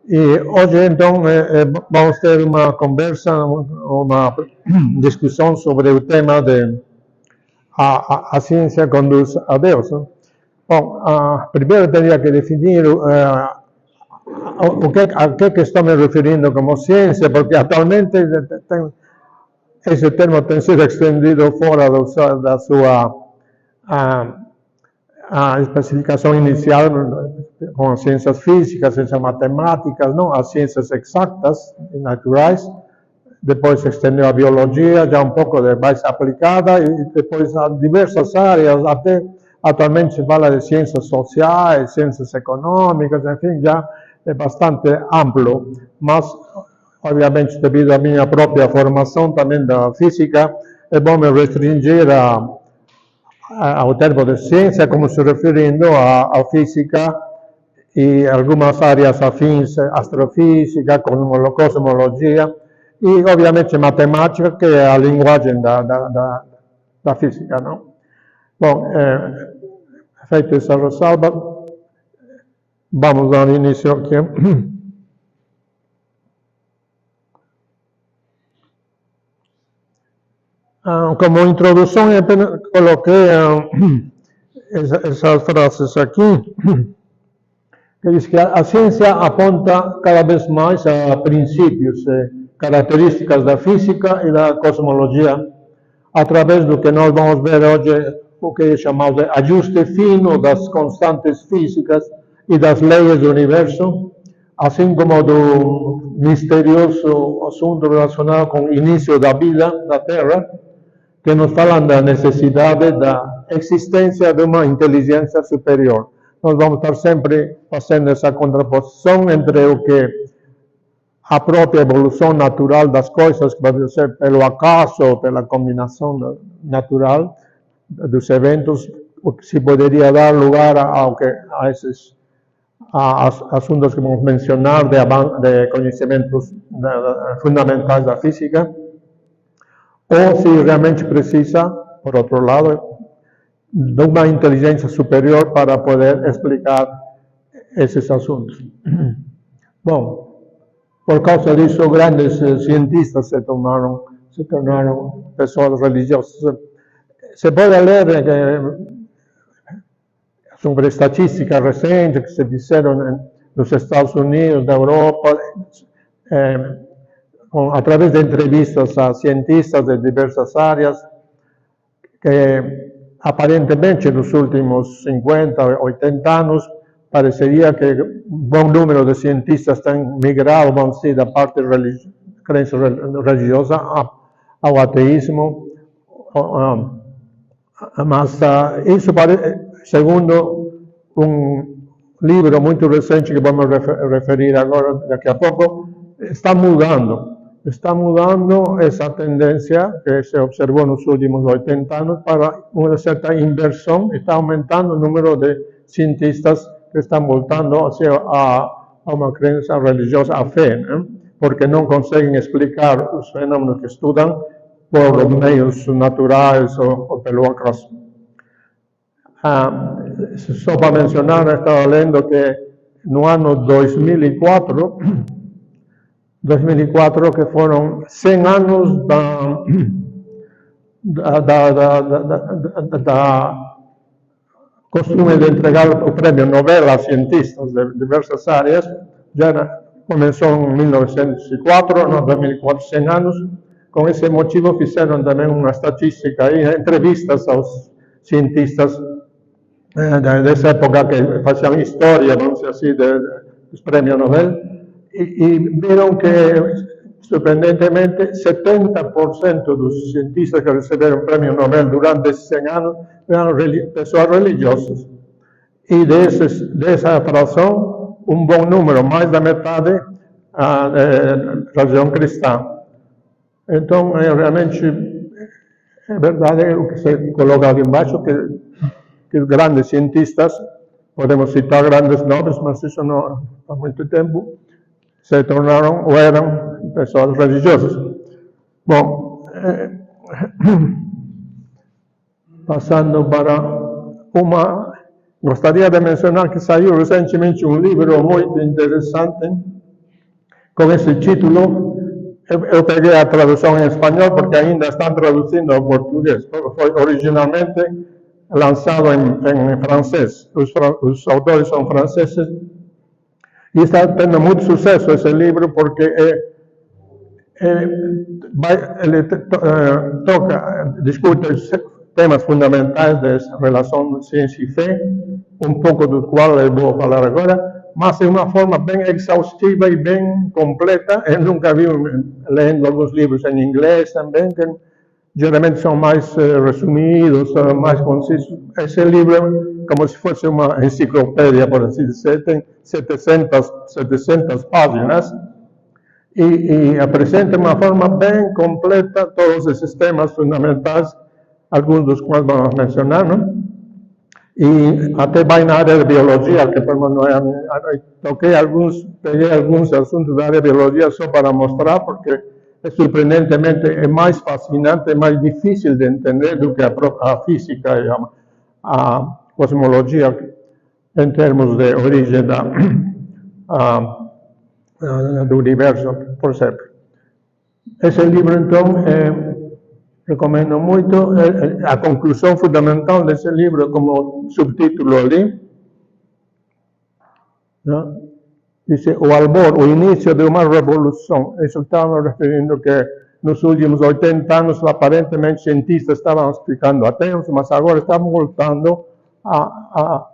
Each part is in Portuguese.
E hoje, então, vamos ter uma conversa, uma discussão sobre o tema de a ciência conduz a Deus. Né? Bom, primeiro teria que definir a que estou me referindo como ciência, porque atualmente esse termo tem sido extendido fora da sua a especificação inicial com as ciências físicas, ciências matemáticas, não, as ciências exatas e naturais. Depois se estendeu a biologia, já um pouco mais aplicada, e depois a diversas áreas, até atualmente se fala de ciências sociais, ciências econômicas, enfim, já é bastante amplo. Mas, obviamente, devido à minha própria formação também da física, é bom me restringir ao termo de ciência, como se referindo à física e algumas áreas afins, astrofísica, cosmologia, e obviamente matemática, que é a linguagem da física, não? Bom, feita essa ressalva, vamos dar início aqui. Como introdução, eu coloquei essas frases aqui, que diz que a ciência aponta cada vez mais a princípios, características da física e da cosmologia, através do que nós vamos ver hoje, o que é chamado de ajuste fino das constantes físicas e das leis do universo, assim como do misterioso assunto relacionado com o início da vida da Terra, que nos falam da necessidade da existência de uma inteligência superior. Nós vamos estar sempre fazendo essa contraposição entre o que a própria evolução natural das coisas, que pode ser pelo acaso ou pela combinação natural dos eventos, o que se poderia dar lugar a esses assuntos que vamos mencionar de conhecimentos fundamentais da física, ou se realmente precisa, por outro lado, de uma inteligência superior para poder explicar esses assuntos. Bom, por causa disso, grandes cientistas se tornaram pessoas religiosas. Se pode ler sobre estatísticas recentes que se fizeram nos Estados Unidos, na Europa, a través de entrevistas a cientistas de diversas áreas, que aparentemente nos últimos 50, 80 anos, pareceria que um bom número de cientistas têm migrado, vamos dizer, da parte crença religiosa ao ateísmo, mas isso, segundo um livro muito recente que vamos referir agora, daqui a pouco, está mudando essa tendência que se observou nos últimos 80 anos para uma certa inversão, está aumentando o número de cientistas que estão voltando a uma crença religiosa, a fé, né? Porque não conseguem explicar os fenômenos que estudam por meios naturais ou pelo acaso. Só para mencionar, estava lendo que no ano 2004, que foram 100 anos da costume de entregar o prêmio Nobel a cientistas de diversas áreas, já começou em 1904, no 2004, 100 anos. Com esse motivo fizeram também uma estatística e entrevistas aos cientistas dessa época que faziam história, vamos dizer assim, dos prêmios Nobel, e viram que, surpreendentemente, 70% dos cientistas que receberam o prêmio Nobel durante esses 100 anos eram pessoas religiosas. E dessa fração, um bom número, mais da metade, religião cristã. Então, realmente, é verdade o que se coloca ali embaixo, que os grandes cientistas, podemos citar grandes nomes, mas isso não há muito tempo, se tornaram ou eram pessoas religiosas. Bom, passando para gostaria de mencionar que saiu recentemente um livro muito interessante, com esse título. Eu peguei a tradução em espanhol porque ainda estão traduzindo ao português. Foi originalmente lançado em francês. Os autores são franceses e está tendo muito sucesso esse livro porque ele discute temas fundamentais da relação ciência e fé, um pouco do qual eu vou falar agora, mas de uma forma bem exaustiva e bem completa. Eu nunca vi, lendo alguns livros em inglês também, que geralmente são mais resumidos, mais concisos. Esse livro é como se fosse uma enciclopédia, por assim dizer, tem 700 páginas e apresenta de uma forma bem completa todos esses temas fundamentais, alguns dos quais vamos mencionar, não? E até vai na área de biologia, que não é, peguei alguns assuntos da área de biologia só para mostrar, porque surpreendentemente é mais fascinante, é mais difícil de entender do que a física e a cosmologia em termos de origem do universo, por exemplo. Esse livro, então, recomendo muito. A conclusão fundamental desse livro, como subtítulo ali, né? Dice: o albor, o início de uma revolução. Isso estava referindo que nos últimos 80 anos, aparentemente, cientistas estavam explicando ateus, mas agora estamos voltando a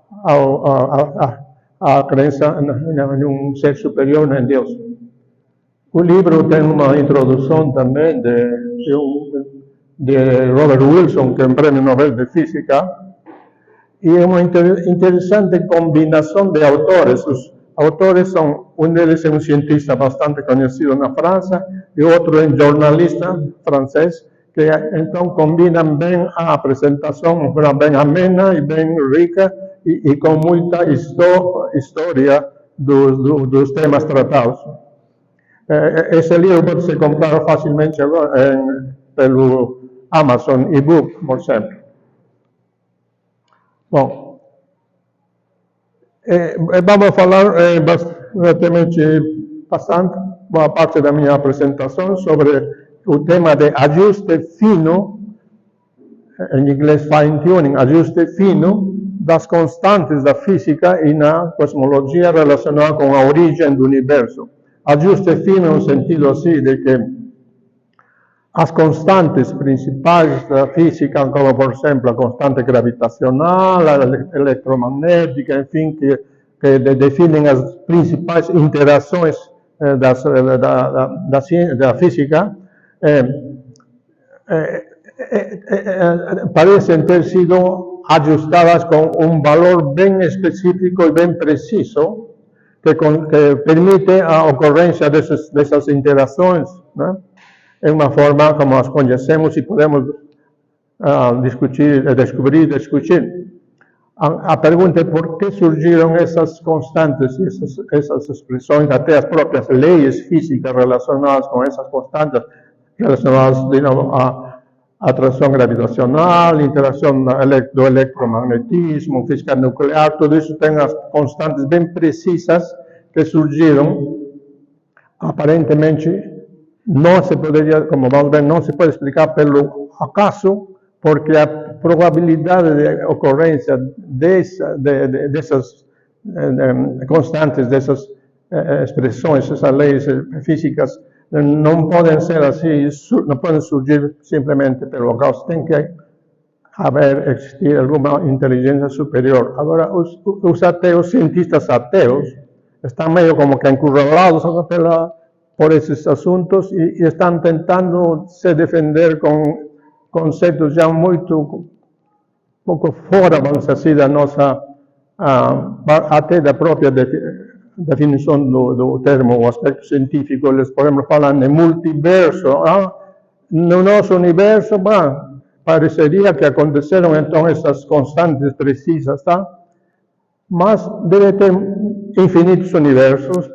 crença em um ser superior, em Deus. O livro tem uma introdução também de Robert Wilson, que é um prêmio Nobel de Física, e é uma interessante combinação de autores. Os autores são, um deles é um cientista bastante conhecido na França, e outro é um jornalista francês, que então combinam bem a apresentação, bem amena e bem rica, e com muita história dos temas tratados. Esse livro pode ser comprado facilmente agora pelo Amazon e-book, por exemplo. Bom, vamos falar brevemente, bastante, boa parte da minha apresentação, sobre o tema de ajuste fino, em inglês fine tuning, ajuste fino das constantes da física e na cosmologia relacionada com a origem do universo. Ajuste fino no sentido assim de que as constantes principais da física, como por exemplo a constante gravitacional, a eletromagnética, enfim, que definem as principais interações da física, parecem ter sido ajustadas com um valor bem específico e bem preciso, que permite a ocorrência dessas interações, né? É uma forma como as conhecemos e podemos discutir. A pergunta é por que surgiram essas constantes, essas expressões, até as próprias leis físicas relacionadas com essas constantes, relacionadas à atração gravitacional, interação do eletromagnetismo, física nuclear, tudo isso tem as constantes bem precisas que surgiram aparentemente. Não se poderia, como vamos ver, não se pode explicar pelo acaso, porque a probabilidade de ocorrência dessas constantes, dessas expressões, essas leis físicas, não podem ser assim, não podem surgir simplesmente pelo acaso. Tem que existir alguma inteligência superior. Agora, os ateus, cientistas ateus, estão meio como que encurralados por esses assuntos e estão tentando se defender com conceitos já pouco fora, vamos dizer assim, da nossa, até da própria definição do termo, o aspecto científico. Eles, por exemplo, falam de multiverso. No nosso universo, pareceria que aconteceram então essas constantes precisas, tá? Mas deve ter infinitos universos,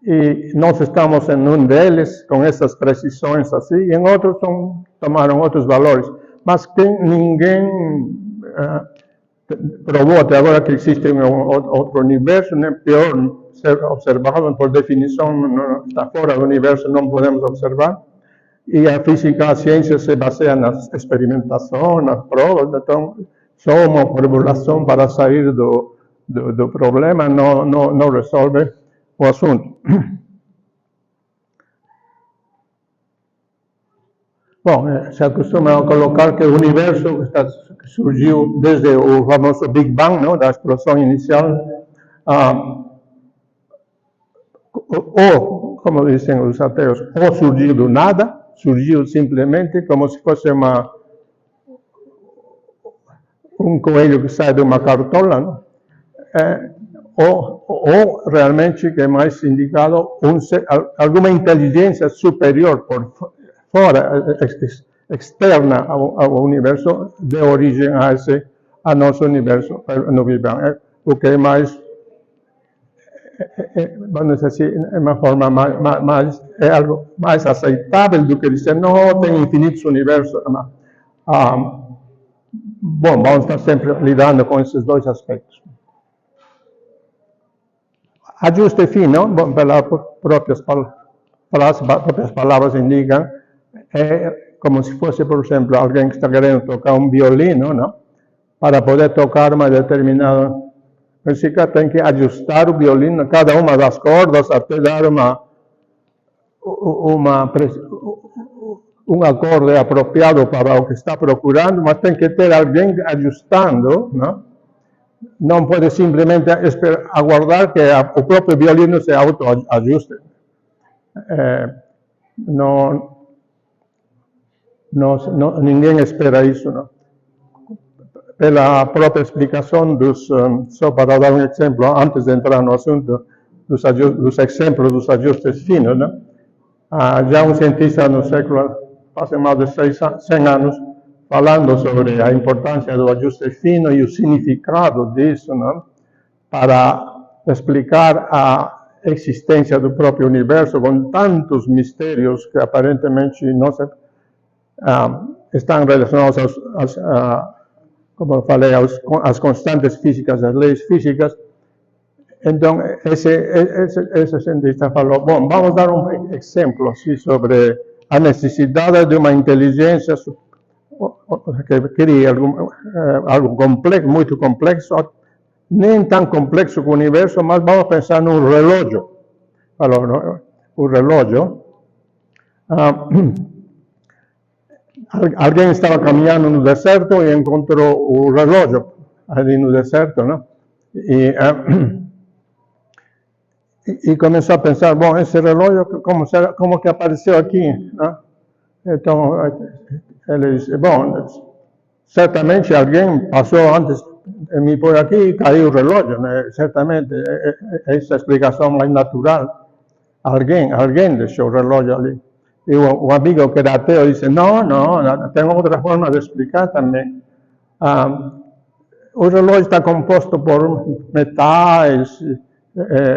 e nós estamos em um deles, com essas precisões assim, e em outros tomaram outros valores. Mas ninguém probó até agora que existe outro universo, né? Pior, ser observado, por definição, não está fora do universo, não podemos observar. E a física, a ciência se baseia na experimentação, nas provas, então só uma formulação para sair do problema não resolve o assunto. Bom, se acostuma colocar que o universo surgiu desde o famoso Big Bang, não? Da explosão inicial, ou, como dizem os ateus, ou surgiu do nada, surgiu simplesmente como se fosse um coelho que sai de uma cartola, não? Ou realmente, que é mais indicado, alguma inteligência superior por fora, externa ao universo, deu origem a nosso universo no Big Bang. O que é mais, vamos dizer assim, é uma forma é algo mais aceitável do que dizer, não, tem infinitos universos. Bom, vamos estar sempre lidando com esses dois aspectos. Ajuste fino, pelas próprias palavras indicam, é como se fosse, por exemplo, alguém que está querendo tocar um violino, não? Para poder tocar uma determinada música, tem que ajustar o violino, cada uma das cordas, até dar um acorde apropriado para o que está procurando, mas tem que ter alguém ajustando, não? Não pode simplesmente aguardar que o próprio violino se autoajuste. Ninguém espera isso, não? Pela própria explicação só para dar um exemplo, antes de entrar no assunto, dos exemplos dos ajustes finos, não? Já um cientista no século, faz mais de 100 anos, falando sobre a importância do ajuste fino e o significado disso, não? Para explicar a existência do próprio universo com tantos mistérios que aparentemente não se, estão relacionados como eu falei, às constantes físicas, às leis físicas. Então, esse cientista falou, bom, vamos dar um exemplo assim, sobre a necessidade de uma inteligência que cria algo complexo, muito complexo, nem tão complexo como o universo, mas vamos pensar num relógio. Falou, o relógio. Alguém estava caminhando no deserto e encontrou o relógio ali no deserto, não? E começou a pensar, bom, esse relógio, como que apareceu aqui, não? Então, ele disse, bom, certamente alguém passou antes de mim por aqui e caiu o relógio, né? Certamente, essa é a explicação mais natural. Alguém deixou o relógio ali. E um amigo que era ateu disse, não, tem outra forma de explicar também. O relógio está composto por metais,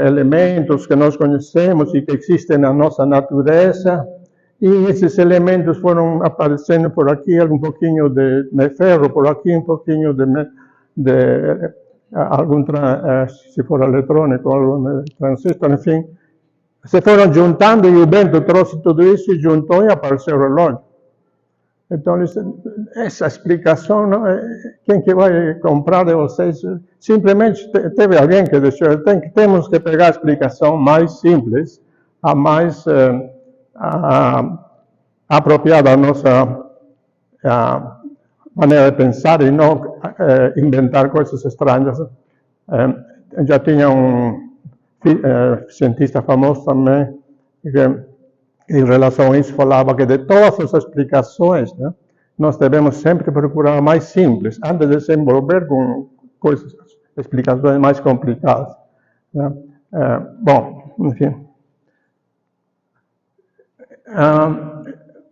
elementos que nós conhecemos e que existem na nossa natureza, e esses elementos foram aparecendo por aqui, um pouquinho de ferro, por aqui um pouquinho de algum, se for eletrônico, algum transistor, enfim, se foram juntando e o vento trouxe tudo isso e juntou e apareceu o relógio. Então, essa explicação, não, quem que vai comprar de vocês? Simplesmente teve alguém que deixou, temos que pegar a explicação mais simples, a mais apropriada à nossa maneira de pensar e não inventar coisas estranhas. Já tinha cientista famoso também, que em relação a isso falava que de todas as explicações, né, nós devemos sempre procurar mais simples, antes de se envolver com coisas, explicações mais complicadas. Né? Bom, enfim.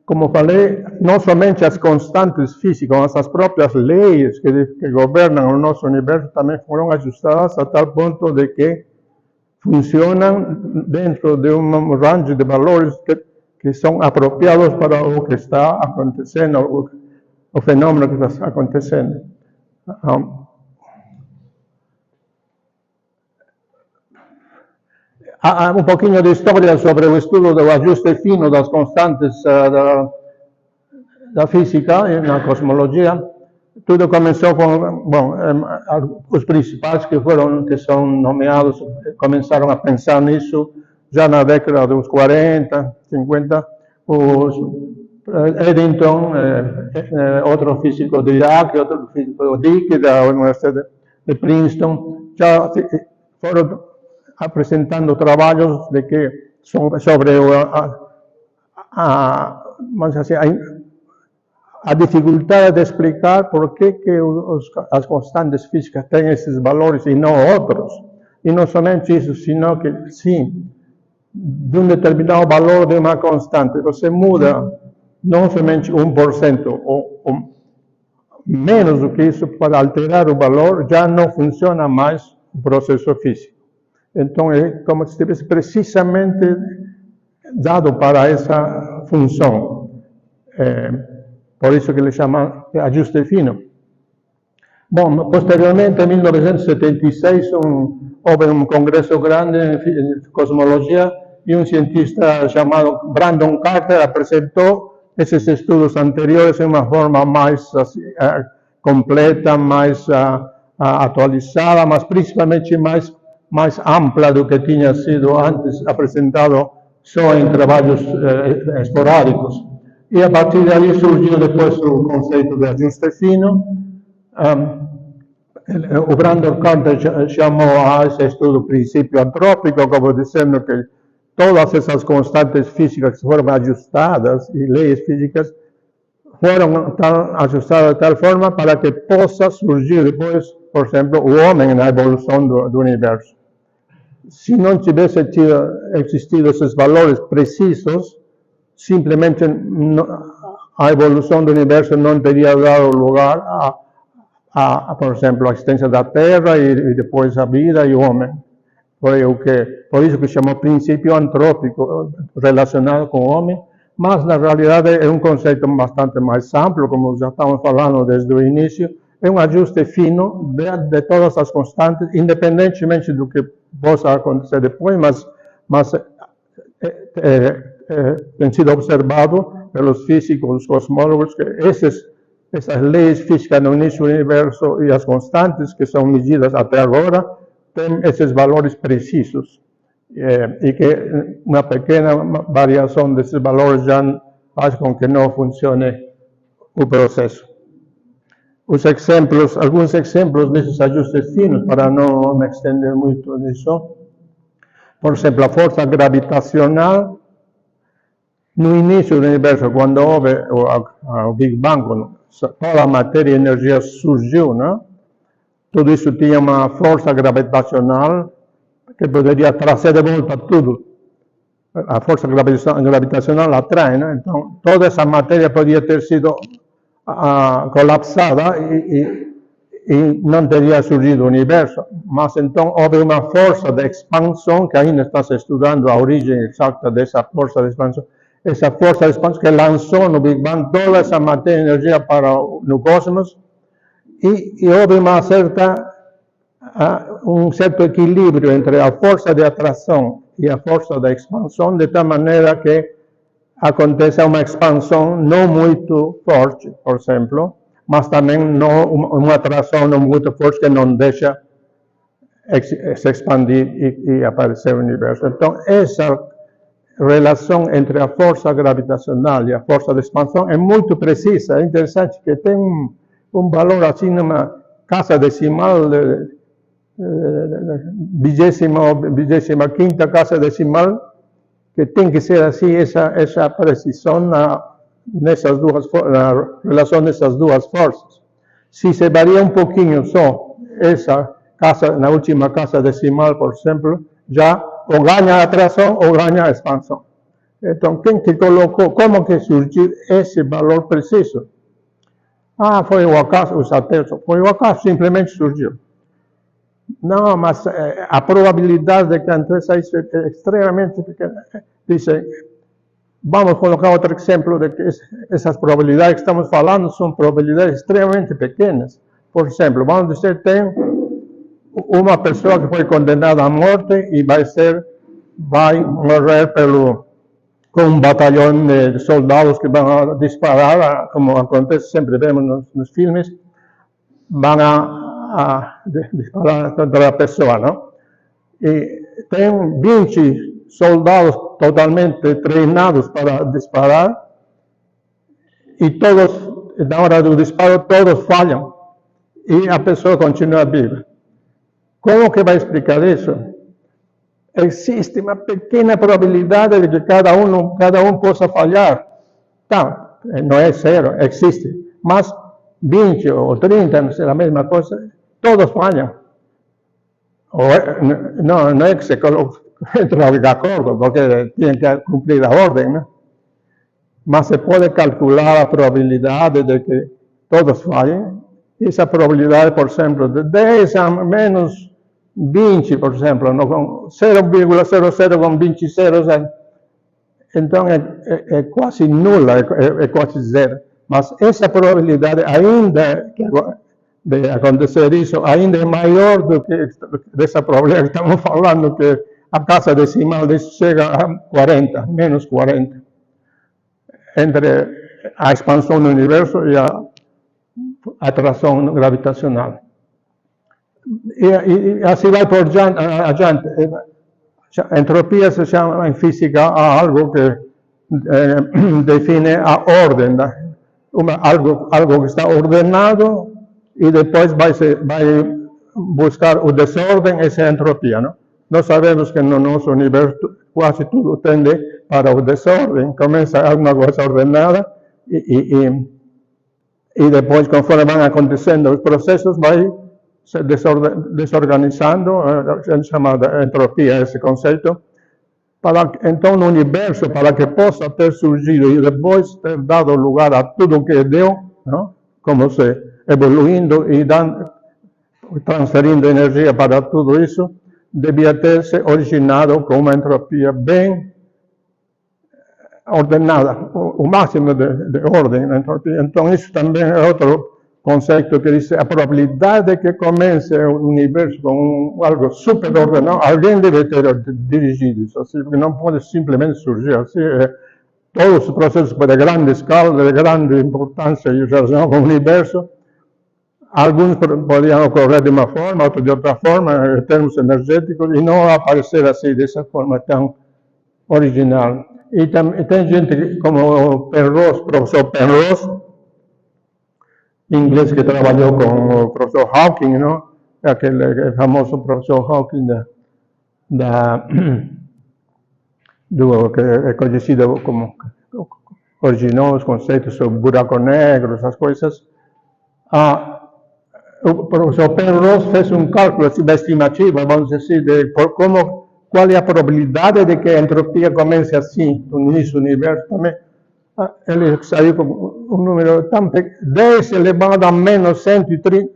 Como falei, não somente as constantes físicas, mas as próprias leis que governam o nosso universo também foram ajustadas a tal ponto de que funcionam dentro de um range de valores que são apropriados para o que está acontecendo, o fenômeno que está acontecendo. Um pouquinho de história sobre o estudo do ajuste fino das constantes da física na cosmologia. Tudo começou com, bom, os principais que são nomeados, começaram a pensar nisso já na década dos 40, 50, os Eddington, outro físico de Iraque, outro físico de Dick, da Universidade de Princeton, já foram apresentando trabalhos de que sobre a dificuldade de explicar por que as constantes físicas têm esses valores e não outros. E não somente isso, sino que, sim, de um determinado valor de uma constante, você muda não somente 1% ou menos do que isso para alterar o valor, já não funciona mais o processo físico. Então, é como se estivesse precisamente dado para essa função. Por isso que ele chama de ajuste fino. Bom, posteriormente, em 1976, houve um congresso grande em cosmologia e um cientista chamado Brandon Carter apresentou esses estudos anteriores em uma forma mais completa, mais atualizada, mas principalmente mais ampla do que tinha sido antes apresentado só em trabalhos esporádicos. E a partir daí surgiu depois o conceito de ajuste fino. O Brandon Carter chamou a esse estudo princípio antrópico, como dizendo que todas essas constantes físicas foram ajustadas e leis físicas foram ajustadas de tal forma para que possa surgir depois, por exemplo, o homem na evolução do universo. Se não tivesse existido esses valores precisos, simplesmente a evolução do universo não teria dado lugar por exemplo, a existência da Terra e depois a vida e o homem. Por isso que chamou princípio antrópico relacionado com o homem, mas na realidade é um conceito bastante mais amplo, como já estamos falando desde o início, é um ajuste fino de todas as constantes, independentemente do que possa acontecer depois, mas tem sido observado pelos físicos, os cosmólogos, que essas leis físicas no início do universo e as constantes que são medidas até agora têm esses valores precisos e que uma pequena variação desses valores já faz com que não funcione o processo. Alguns exemplos desses ajustes finos, para não me estender muito nisso. Por exemplo, a força gravitacional. No início do universo, quando houve o Big Bang, toda a matéria e energia surgiu, né? Tudo isso tinha uma força gravitacional que poderia trazer de volta tudo. A força gravitacional atrai, né? Então, toda essa matéria podia ter sido colapsada e não teria surgido o universo. Mas então houve uma força de expansão, que ainda está se estudando a origem exata dessa força de expansão. Essa força de expansão que lançou no Big Bang toda essa matéria e energia no cosmos e houve um certo equilíbrio entre a força de atração e a força de expansão, de tal maneira que acontece uma expansão não muito forte, por exemplo, mas também uma atração não muito forte que não deixa se expandir e aparecer o universo. Então, essa relação entre a força gravitacional e a força de expansão é muito precisa. É interessante que tem um valor assim numa casa decimal, 25ª casa decimal, que tem que ser assim essa precisão na relação dessas duas forças. Se se varia um pouquinho só essa casa, na última casa decimal, por exemplo, já ou ganha a atração ou ganha a expansão. Então, quem que colocou, como que surgiu esse valor preciso? Foi o acaso, os ateus, foi o acaso, simplesmente surgiu. Não, mas a probabilidade de que aconteça isso é extremamente pequena. Dizem, vamos colocar outro exemplo de que essas probabilidades que estamos falando são probabilidades extremamente pequenas. Por exemplo, vamos dizer, tem uma pessoa que foi condenada à morte e vai ser vai morrer com um batalhão de soldados que vão a disparar, como acontece sempre, vemos nos filmes, vão a disparar contra a pessoa, não? E tem 20 soldados totalmente treinados para disparar, e todos, na hora do disparo, todos falham, e a pessoa continua viva. Como que vai explicar isso? Existe uma pequena probabilidade de que cada um possa falhar. Tá, não é zero, existe. Mas 20 ou 30, não sei, a mesma coisa, todos falham. Não é que se entra de acordo, porque tem que cumprir a ordem, né? Mas se pode calcular a probabilidade de que todos falhem. Essa probabilidade, por exemplo, de 10 a menos 20, por exemplo, no, con 0,00 con 20 zeros, então é quase nula, é quase zero. Mas essa probabilidade, ainda de acontecer isso, ainda é maior do que dessa probabilidade que estamos falando, que a casa decimal disso chega a 40, menos 40, entre a expansão do universo e a atração gravitacional. E assim vai por adiante. A entropia se chama em física algo que define a ordem, algo que está ordenado e depois vai buscar o desordem, essa é a entropia, não? Nós sabemos que no nosso universo quase tudo tende para o desordem, começa alguma coisa ordenada e depois, conforme vão acontecendo os processos, vai se desorganizando, chamada entropia, esse conceito. Então, no universo, para que possa ter surgido e depois ter dado lugar a tudo que deu, não? Como se evoluindo e transferindo energia para tudo isso, devia ter se originado com uma entropia bem ordenada, o máximo de ordem na entropia. Então, isso também é outro conceito que diz a probabilidade de que comece o universo com algo super ordenado, alguém deve ter dirigido isso, assim, porque não pode simplesmente surgir assim. Todos os processos de grande escala, de grande importância e relação com o universo, alguns podiam ocorrer de uma forma, outros de outra forma, em termos energéticos, e não aparecer assim, dessa forma tão original. E tem gente como o Penrose, professor Penrose, inglês, que trabalhou com o professor Hawking, não? Aquele famoso professor Hawking que é conhecido como originou os conceitos sobre buraco negro, essas coisas. O professor Penrose fez um cálculo da estimativa, vamos dizer, de qual é a probabilidade de que a entropia comece assim, no início do universo também. Ele saiu com um número tão pequeno, 10 elevado a menos 130,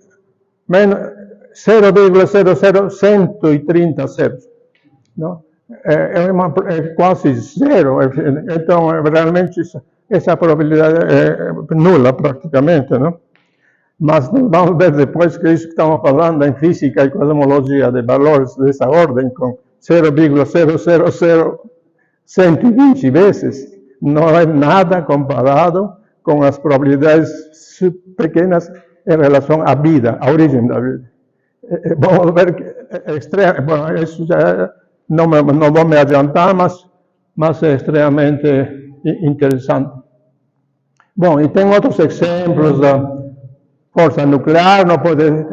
0,00 zeros. Não? É quase zero. Então, realmente, essa probabilidade é nula, praticamente. Não? Mas vamos ver depois que isso que estamos falando em física e cosmologia de valores dessa ordem, com 0,000120 vezes, não é nada comparado com as probabilidades pequenas em relação à vida, à origem da vida. Vamos ver que isso já não vou me adiantar, mas é extremamente interessante. Bom, e tem outros exemplos da força nuclear.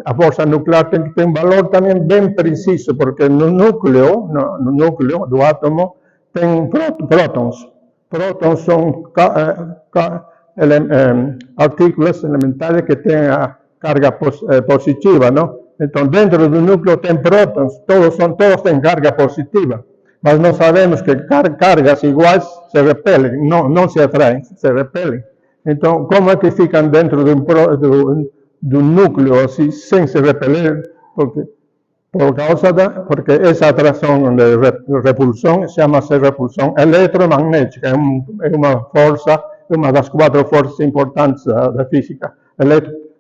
A força nuclear tem que ter um valor também bem preciso, porque no núcleo do átomo tem prótons. Prótons são partículas elementares que têm a carga positiva, não? Então, dentro do núcleo tem prótons, todos têm carga positiva, mas nós sabemos que cargas iguais se repelem, não se atraem, se repelem. Então, como é que ficam dentro do núcleo assim, sem se repeler? Porque essa atração de repulsão chama-se repulsão eletromagnética, é uma força, uma das 4 forças importantes da física.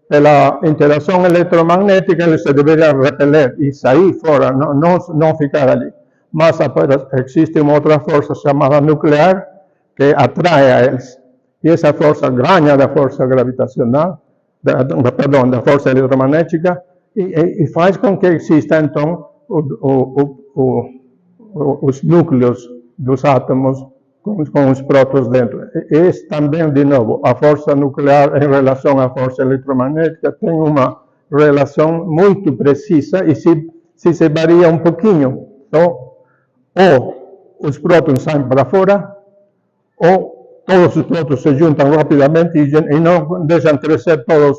Pela interação eletromagnética, ele se deveria repeler e sair fora, não ficar ali. mas existe uma outra força chamada nuclear que atrai a eles. E essa força ganha da força gravitacional, da força eletromagnética, e faz com que exista, então, os núcleos dos átomos com os prótons dentro. E também, de novo, a força nuclear em relação à força eletromagnética tem uma relação muito precisa e se varia um pouquinho, então, ou os prótons saem para fora, ou todos os prótons se juntam rapidamente e não deixam crescer todos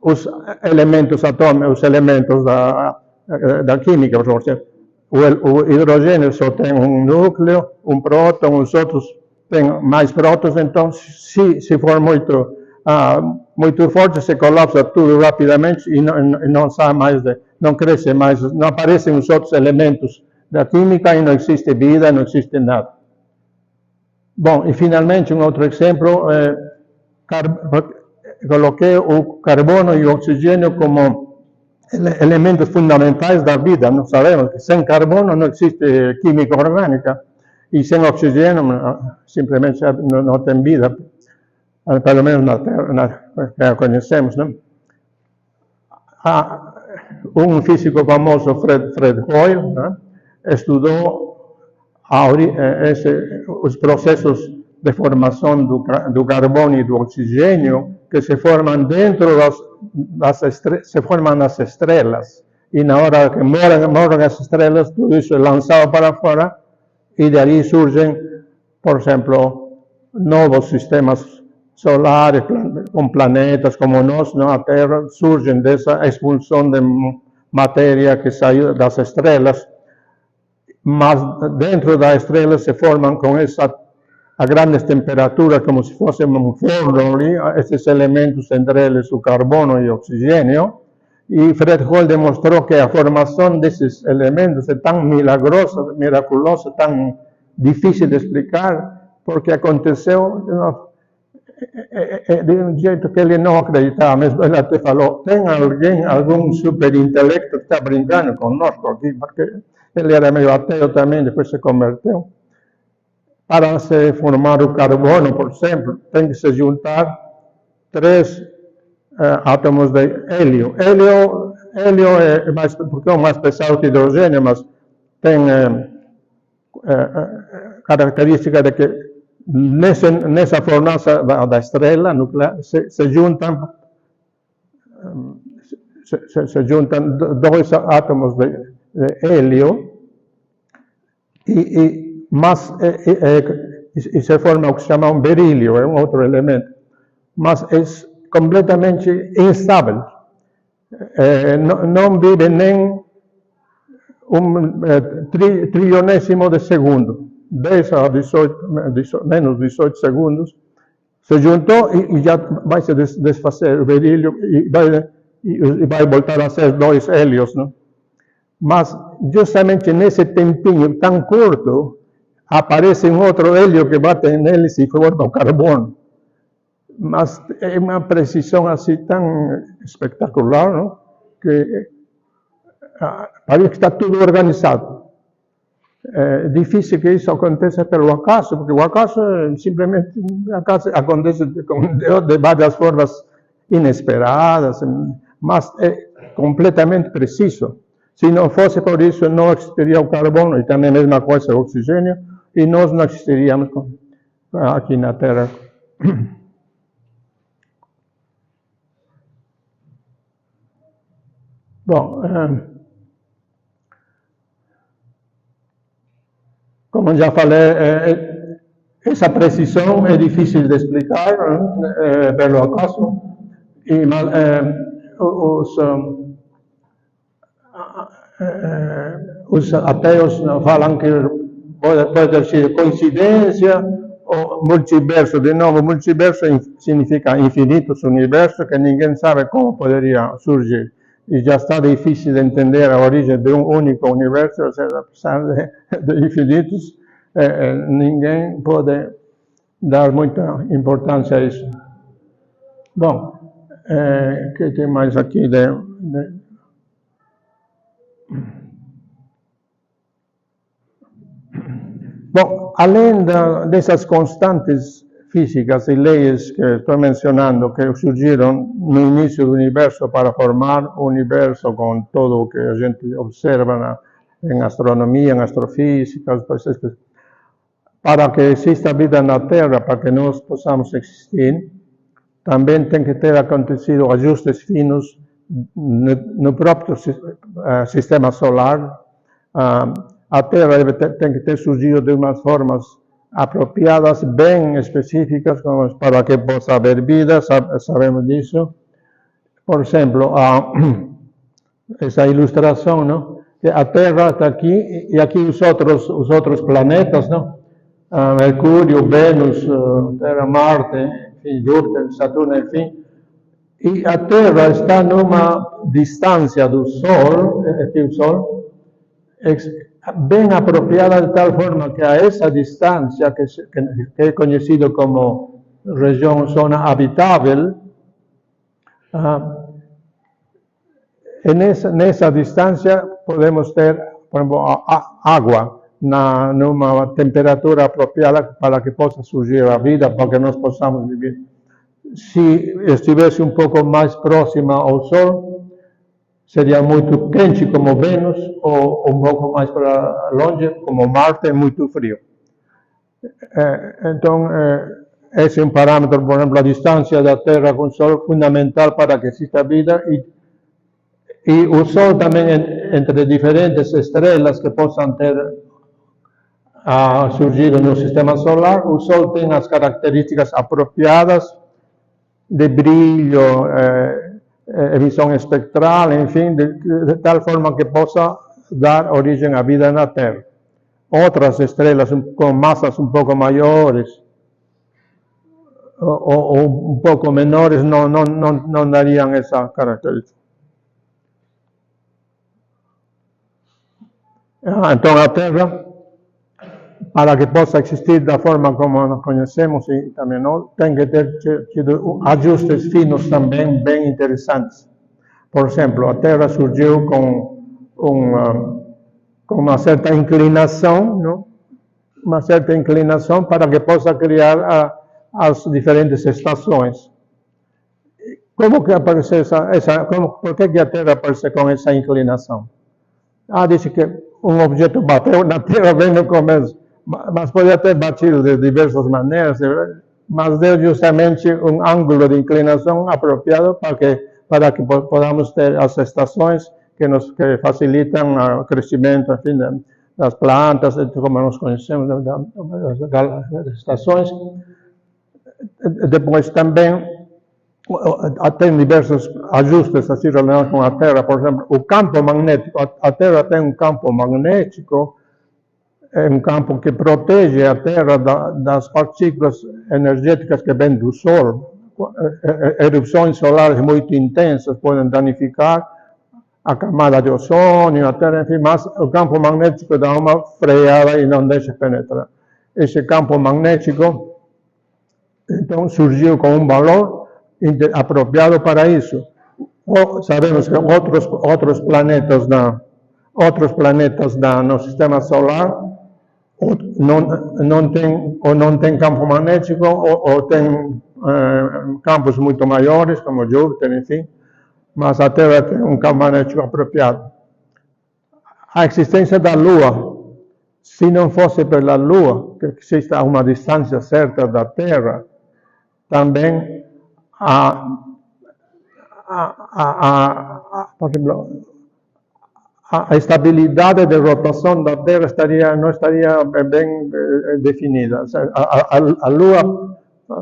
os elementos atômicos, os elementos da química, por exemplo. O hidrogênio só tem um núcleo, um próton, os outros têm mais prótons, então se for muito forte, se colapsa tudo rapidamente e não sai mais, não cresce mais, não aparecem os outros elementos da química e não existe vida, não existe nada. Bom, e finalmente um outro exemplo, coloquei o carbono e o oxigênio como elementos fundamentais da vida. Nós sabemos que sem carbono não existe química orgânica e sem oxigênio simplesmente não tem vida, pelo menos na Terra, que a conhecemos, não? Um físico famoso, Fred Hoyle, né, estudou os processos de formação do carbono e do oxigênio que se formam dentro se formam nas estrelas. E na hora que morrem as estrelas, tudo isso é lançado para fora e dali surgem, por exemplo, novos sistemas solares, com planetas como nós, a Terra, surgem dessa expulsão de matéria que saiu das estrelas. Mas dentro da estrela se formam a grandes temperaturas, como se fosse um forno ali, esses elementos, entre eles o carbono e o oxigênio, e Fred Hoyle demonstrou que a formação desses elementos é tão miraculosa, tão difícil de explicar, porque aconteceu de um jeito que ele não acreditava mesmo. Ele até falou, tem algum superintelecto que está brincando conosco aqui, porque ele era meio ateu também, depois se converteu. Para se formar o carbono, por exemplo, tem que se juntar 3 átomos de hélio. Hélio é mais, porque é mais pesado que hidrogênio, mas tem característica de que nessa fornalha da estrela nuclear se juntam 2 átomos de hélio e se forma o que se chama um berílio, é um outro elemento, mas é completamente instável. Não vive nem trilionésimo de segundo, 10 a 18, menos 18 segundos, se juntou e já vai se desfazer o berílio e vai voltar a ser 2 hélios, não? Mas justamente nesse tempinho tão curto, aparece um outro hélio que bate neles e forma o carbono. Mas é uma precisão assim tão espetacular, não? Que parece que está tudo organizado. É difícil que isso aconteça pelo acaso, porque o acaso simplesmente acontece de várias formas inesperadas, mas é completamente preciso. Se não fosse por isso, não existiria o carbono, e também a mesma coisa o oxigênio, e nós não existiríamos aqui na Terra. Bom, como já falei, essa precisão é difícil de explicar pelo acaso, e os ateus falam que pode ser coincidência ou multiverso. De novo, multiverso significa infinitos universos que ninguém sabe como poderia surgir. E já está difícil de entender a origem de um único universo, ou seja, apesar de infinitos, ninguém pode dar muita importância a isso. Bom, o que tem mais aqui Bom, além dessas constantes físicas e leis que estou mencionando, que surgiram no início do universo para formar o universo com tudo o que a gente observa em astronomia, em astrofísica, para que exista vida na Terra, para que nós possamos existir, também tem que ter acontecido ajustes finos no próprio sistema solar. A Terra tem que ter surgido de umas formas apropriadas, bem específicas, para que possa haver vida, sabemos disso. Por exemplo, essa ilustração, não? Que a Terra está aqui, e aqui os outros planetas, não? Mercúrio, Vênus, Terra, Marte, enfim, Júpiter, Saturno, enfim. E a Terra está numa distância do Sol, aqui o Sol, bem apropriada de tal forma que a essa distância, que é conhecido como região, zona habitável, nessa distância podemos ter, por exemplo, água numa temperatura apropriada para que possa surgir a vida, para que nós possamos viver. Se estivesse um pouco mais próxima ao Sol, seria muito quente como Vênus, ou um pouco mais para longe, como Marte, muito frio. Então, esse é um parâmetro, por exemplo, a distância da Terra com o Sol, fundamental para que exista vida, e o Sol também, entre diferentes estrelas que possam ter surgido no sistema solar, o Sol tem as características apropriadas de brilho, emissão espectral, enfim, de tal forma que possa dar origem à vida na Terra. Outras estrelas com massas um pouco maiores ou um pouco menores não dariam essa característica. Então a Terra, para que possa existir da forma como nós conhecemos e também nós, tem que ter tido ajustes finos também bem interessantes. Por exemplo, a Terra surgiu com uma certa inclinação, não? Uma certa inclinação para que possa criar as diferentes estações. Como que apareceu por que a Terra apareceu com essa inclinação? Disse que um objeto bateu na Terra bem no começo, mas podia ter batido de diversas maneiras, mas deu justamente um ângulo de inclinação apropriado para que podamos ter as estações que facilitam o crescimento, enfim, das plantas, como nós conhecemos, das estações. Depois também tem diversos ajustes assim relacionados com a Terra. Por exemplo, o campo magnético. A Terra tem um campo magnético, um campo que protege a Terra das partículas energéticas que vêm do Sol. Erupções solares muito intensas podem danificar a camada de ozônio, a Terra, enfim, mas o campo magnético dá uma freada e não deixa penetrar. Esse campo magnético, então, surgiu com um valor apropriado para isso. Sabemos que outros planetas no sistema solar não tem campo magnético ou tem campos muito maiores, como Júpiter, enfim, mas a Terra tem um campo magnético apropriado. A existência da Lua, se não fosse pela Lua, que existe a uma distância certa da Terra, também por exemplo, a estabilidade de rotação da Terra não estaria bem definida. A Lua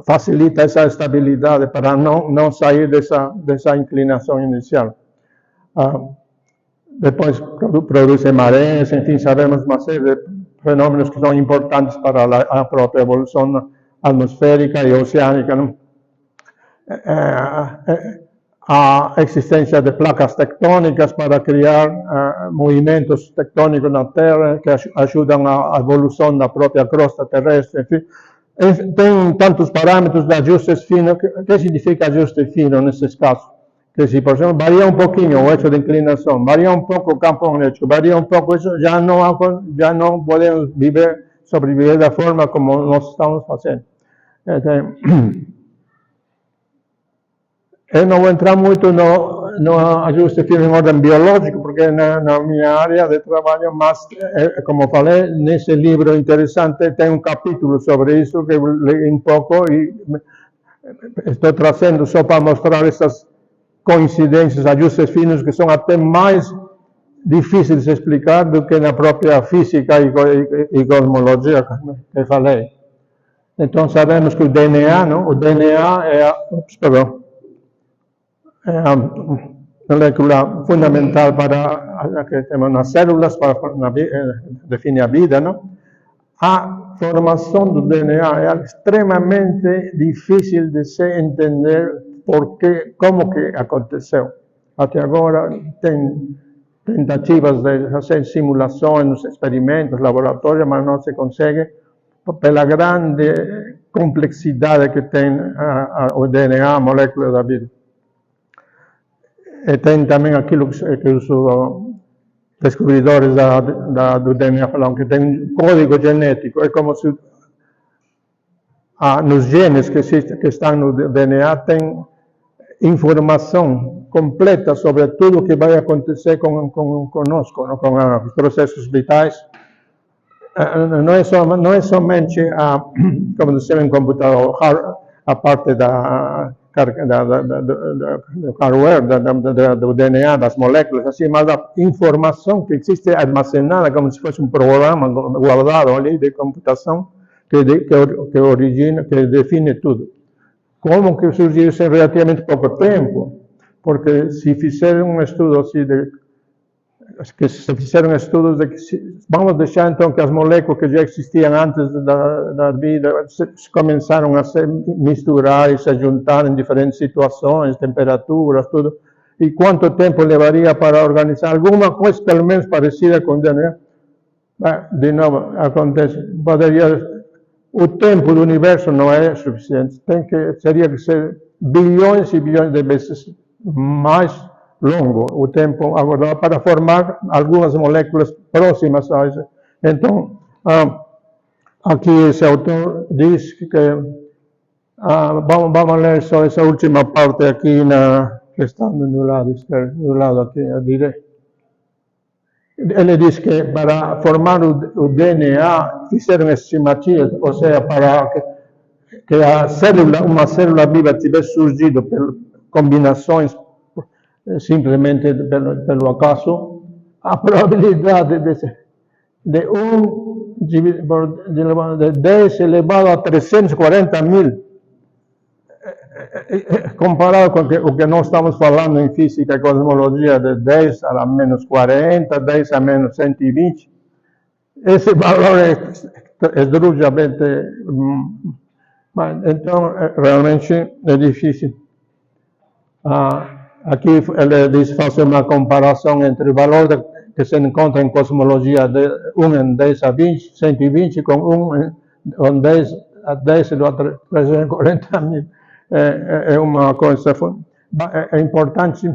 facilita essa estabilidade para não sair dessa inclinação inicial. Depois produz marés, enfim, sabemos uma série de fenômenos que são importantes para a própria evolução atmosférica e oceânica, não? A existência de placas tectônicas para criar movimentos tectônicos na Terra que ajudam a evolução da própria crosta terrestre, enfim. Tem tantos parâmetros de ajustes finos. O que significa ajuste fino nesses casos? Que se, por exemplo, varia um pouquinho o eixo de inclinação, varia um pouco o campo magnético, varia um pouco isso, já não podemos viver sobreviver da forma como nós estamos fazendo. Então, eu não vou entrar muito no ajuste fino em ordem biológico, porque na minha área de trabalho, mas, como falei, nesse livro interessante tem um capítulo sobre isso que eu li um pouco e estou trazendo só para mostrar essas coincidências, ajustes finos que são até mais difíceis de explicar do que na própria física e cosmologia que falei. Então sabemos que o DNA, não? O DNA é a molécula fundamental para que temos nas células para definir a vida, não? A formação do DNA é extremamente difícil de se entender como que aconteceu. Até agora tem tentativas de fazer simulações, experimentos, laboratórios, mas não se consegue pela grande complexidade que tem o DNA, a molécula da vida. E tem também aquilo que os descobridores do DNA falam, que tem um código genético. É como se nos genes que estão no DNA tem informação completa sobre tudo o que vai acontecer conosco, com os processos vitais. Não é somente como se chama em computador, a parte do hardware, do DNA, das moléculas, assim, mas a informação que existe armazenada como se fosse um programa guardado ali de computação que origina, que define tudo. Como que surgiu isso em relativamente pouco tempo? Porque se fizeram um estudo assim vamos deixar então que as moléculas que já existiam antes da vida começaram a se misturar e se juntar em diferentes situações, temperaturas, tudo. E quanto tempo levaria para organizar alguma coisa, pelo menos parecida com o DNA? De novo, acontece, o tempo do universo não é suficiente, teria que ser bilhões e bilhões de vezes mais longo o tempo aguardado para formar algumas moléculas próximas a isso. Então, aqui esse autor diz que vamos ler só essa última parte aqui que está no lado esquerdo, no lado aqui à direita. Ele diz que para formar o DNA fizeram estimativas, ou seja, para que uma célula viva tivesse surgido por combinações simplesmente pelo acaso, a probabilidade de 10 elevado a 340.000, comparado com o que nós estamos falando em física e cosmologia, de 10 a menos 40, 10 a menos 120, esse valor é esdrúxulamente, então realmente é difícil. Aqui ele diz, faz uma comparação entre o valor que se encontra em cosmologia de 1 em 10 a 20, 120, com 1 em 10 a 10 a 340.000. É uma coisa... É importante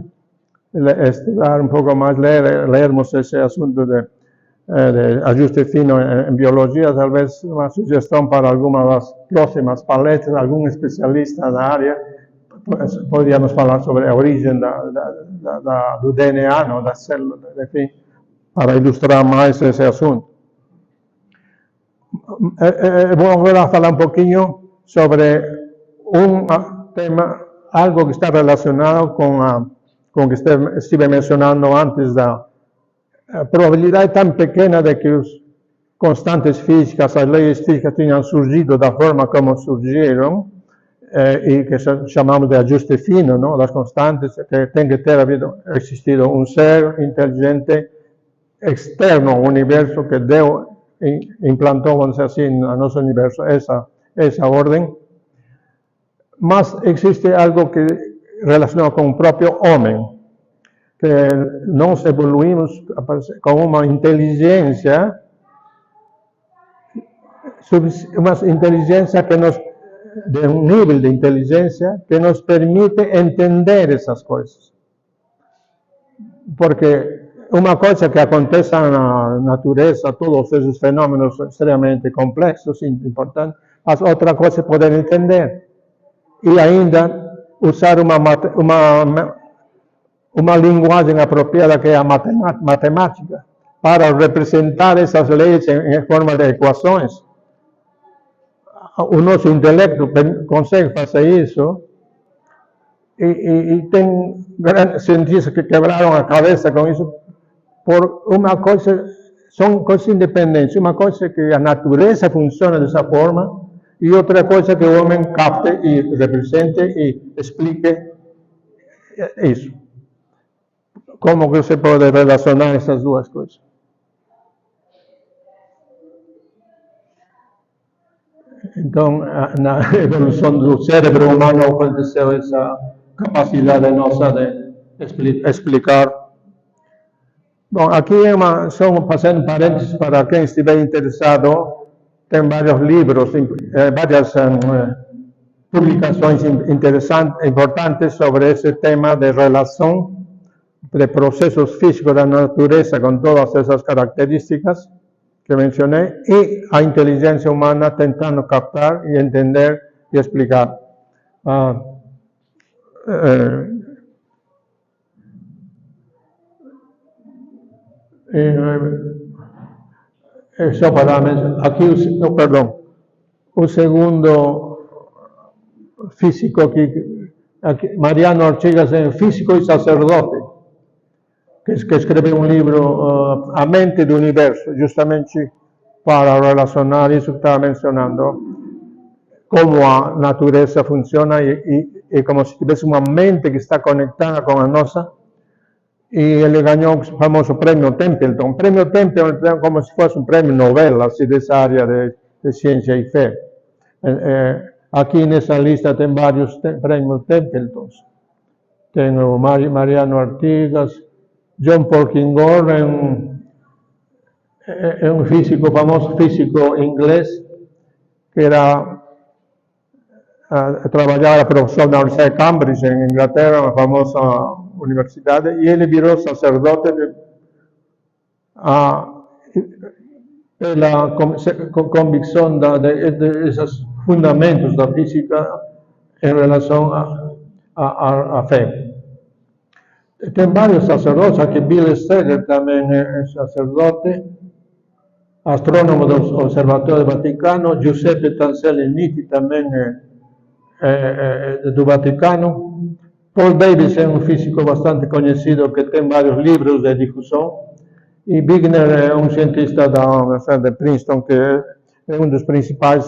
estudar um pouco mais, lermos esse assunto de ajuste fino em biologia, talvez uma sugestão para algumas das próximas palestras, algum especialista na área. Poderíamos falar sobre a origem do DNA, não, das células, enfim, para ilustrar mais esse assunto. Vou agora falar um pouquinho sobre um tema, algo que está relacionado com o que estive mencionando antes, da probabilidade tão pequena de que os constantes físicas, as leis físicas tenham surgido da forma como surgiram, e que chamamos de ajuste fino, não? Das constantes, que tem que ter existido um ser inteligente externo ao universo que implantou, vamos dizer assim, no nosso universo essa ordem. Mas existe algo que relaciona com o próprio homem, que nós evoluímos com uma inteligência que nos de um nível de inteligência que nos permite entender essas coisas. Porque uma coisa que acontece na natureza, todos esses fenômenos extremamente complexos, importantes, mas outra coisa é poder entender e ainda usar uma linguagem apropriada que é a matemática, para representar essas leis em forma de equações. O nosso intelecto consegue fazer isso, e tem grandes cientistas que quebraram a cabeça com isso, por uma coisa, são coisas independentes. Uma coisa é que a natureza funciona dessa forma, e outra coisa é que o homem capte e represente e explique isso. Como que você pode relacionar essas duas coisas? Então, na evolução do cérebro humano aconteceu essa capacidade nossa de explicar. Bom, aqui só fazendo parênteses para quem estiver interessado, tem vários livros, várias publicações interessantes, importantes sobre esse tema de relação de processos físicos da natureza com todas essas características que mencionei, e a inteligência humana tentando captar e entender e explicar. Só para aqui, o segundo físico aqui, Mariano Ortigas, é físico e sacerdote, que escreveu um livro, A Mente do Universo, justamente para relacionar isso que estava mencionando, como a natureza funciona e como se tivesse uma mente que está conectada com a nossa. E ele ganhou o famoso prêmio Templeton. O prêmio Templeton é como se fosse um prêmio Nobel, assim, dessa área de ciência e fé. Aqui nessa lista tem vários prêmios Templetons. Tem o Mariano Ortigas, John Polkingor, é um físico, famoso físico inglês, que trabalhava professor na Universidade de Cambridge, em Inglaterra, uma famosa universidade, e ele virou sacerdote pela convicção desses fundamentos da física em relação à fé. Tem vários sacerdotes, aqui Bill Steger também é sacerdote, astrônomo do Observatório do Vaticano, Giuseppe Tancelli também é do Vaticano. Paul Davies é um físico bastante conhecido que tem vários livros de difusão. E Wigner é um cientista da Universidade de Princeton que é um dos principais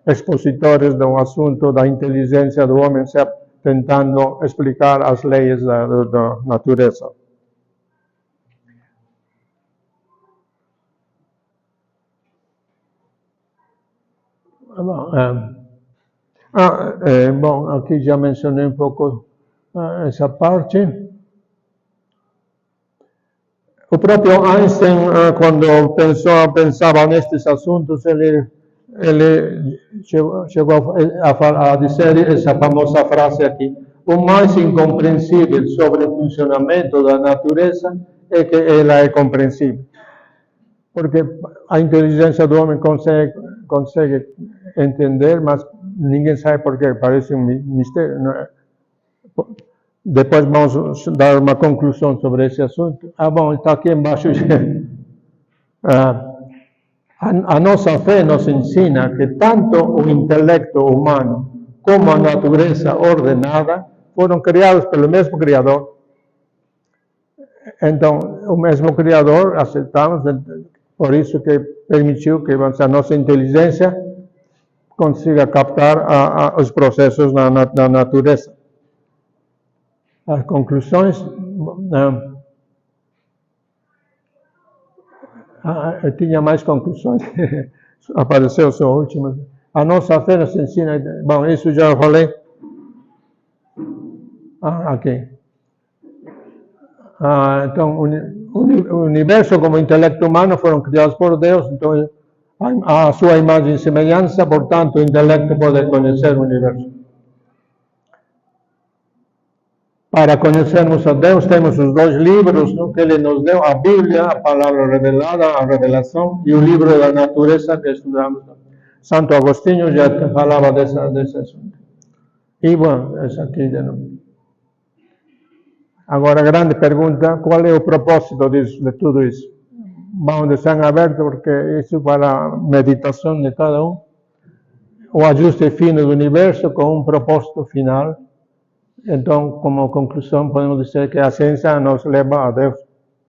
expositores do assunto da inteligência do homem, tentando explicar as leis da natureza. Bom, aqui já mencionei um pouco essa parte. O próprio Einstein, quando pensava nestes assuntos, ele chegou a dizer essa famosa frase aqui: o mais incompreensível sobre o funcionamento da natureza é que ela é compreensível. Porque a inteligência do homem consegue entender, mas ninguém sabe por quê, parece um mistério. Depois vamos dar uma conclusão sobre esse assunto. Bom, está aqui embaixo. A nossa fé nos ensina que tanto o intelecto humano como a natureza ordenada foram criados pelo mesmo Criador. Então, o mesmo Criador, aceitamos, por isso que permitiu que a nossa inteligência consiga captar os processos na natureza. As conclusões, eu tinha mais conclusões, apareceu só a última. A nossa fé nos ensina, bom, isso já falei. Aqui. Então, o universo como intelecto humano foram criados por Deus, então a sua imagem e semelhança, portanto, o intelecto pode conhecer o universo. Para conhecermos a Deus, temos os dois livros, que Ele nos deu, a Bíblia, a Palavra Revelada, a Revelação, e o livro da natureza que estudamos. Santo Agostinho já falava desse assunto. E, bom, essa aqui de novo. Agora, a grande pergunta, qual é o propósito de tudo isso? Vamos deixar aberto, porque isso para a meditação de cada um. O ajuste fino do universo com um propósito final. Então, como conclusão, podemos dizer que a ciência nos leva a Deus.